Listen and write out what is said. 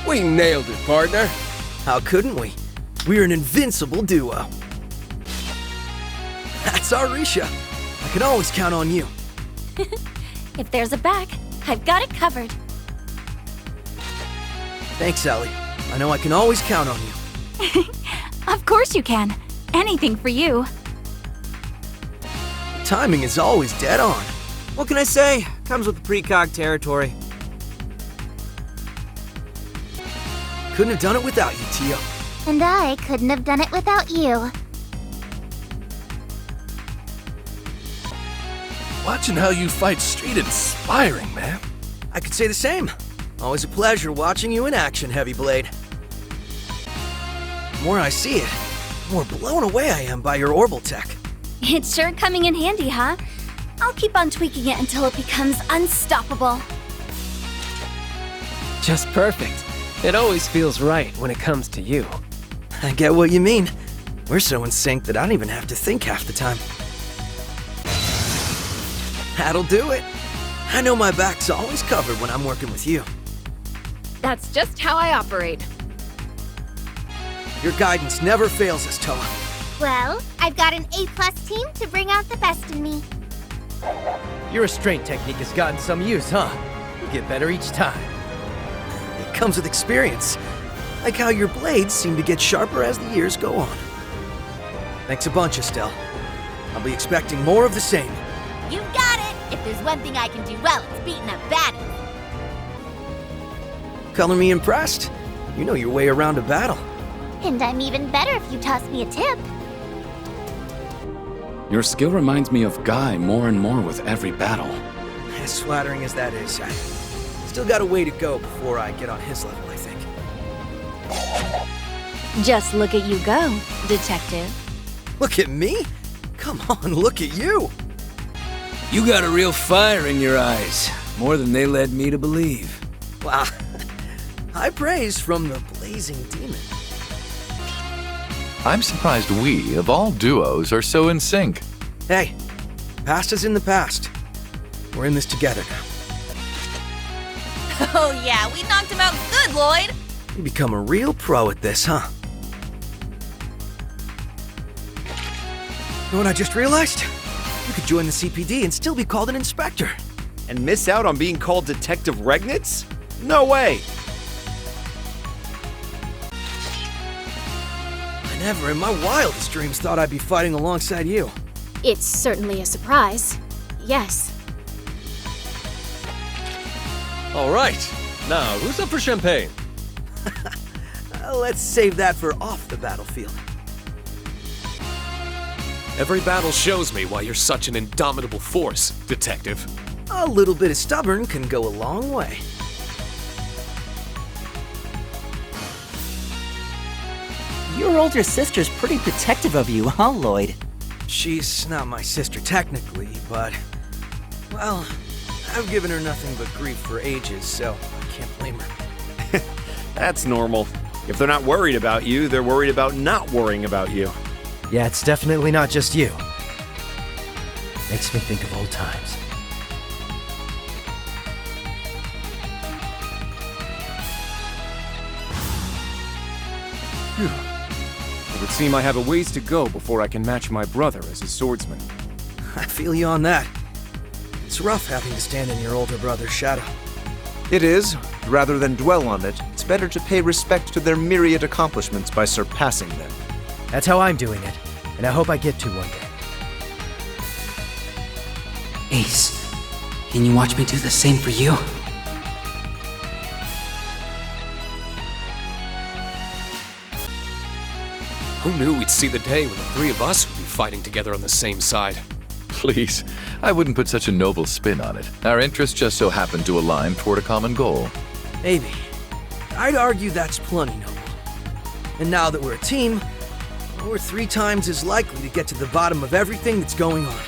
We nailed it, partner. How couldn't we? We're an invincible duo. That's our Risha. I can always count on you. If there's a back, I've got it covered. Thanks, Ellie. I know I can always count on you. Of course you can. Anything for you. Timing is always dead on. What can I say? Comes with the precog territory. Couldn't have done it without you, Tio. And I couldn't have done it without you. Watching how you fight's straight inspiring, man. I could say the same. Always a pleasure watching you in action, Heavy Blade. The more I see it, the more blown away I am by your orbital tech. It's sure coming in handy, huh? I'll keep on tweaking it until it becomes unstoppable. Just perfect. It always feels right when it comes to you. I get what you mean. We're so in sync that I don't even have to think half the time. That'll do it. I know my back's always covered when I'm working with you. That's just how I operate. Your guidance never fails us, Toa. Well, I've got an A+ team to bring out the best in me. Your restraint technique has gotten some use, huh? You get better each time. It comes with experience. Like how your blades seem to get sharper as the years go on. Thanks a bunch, Estelle. I'll be expecting more of the same. You got it! If there's one thing I can do well, it's beating up baddies. Color me impressed. You know your way around a battle. And I'm even better if you toss me a tip. Your skill reminds me of Guy more and more with every battle. As flattering as that is, I still got a way to go before I get on his level, I think. Just look at you go, detective. Look at me? Come on, look at you! You got a real fire in your eyes. More than they led me to believe. Wow. High praise from the blazing demon. I'm surprised we, of all duos, are so in sync. Hey, past is in the past. We're in this together now. Oh yeah, we knocked him out good, Lloyd! You become a real pro at this, huh? You know what I just realized? You could join the CPD and still be called an inspector. And miss out on being called Detective Regnitz? No way! I never in my wildest dreams thought I'd be fighting alongside you. It's certainly a surprise. Yes. All right. Now, who's up for champagne? Let's save that for off the battlefield. Every battle shows me why you're such an indomitable force, Detective. A little bit of stubborn can go a long way. Your older sister's pretty protective of you, huh, Lloyd? She's not my sister technically, but... well, I've given her nothing but grief for ages, so I can't blame her. That's normal. If they're not worried about you, they're worried about not worrying about you. Yeah, it's definitely not just you. Makes me think of old times. Phew. It would seem I have a ways to go before I can match my brother as a swordsman. I feel you on that. It's rough having to stand in your older brother's shadow. It is. Rather than dwell on it, it's better to pay respect to their myriad accomplishments by surpassing them. That's how I'm doing it, and I hope I get to one day. Ace, can you watch me do the same for you? Who knew we'd see the day when the three of us would be fighting together on the same side? Please, I wouldn't put such a noble spin on it. Our interests just so happen to align toward a common goal. Maybe. I'd argue that's plenty noble. And now that we're a team, we're 3 times as likely to get to the bottom of everything that's going on.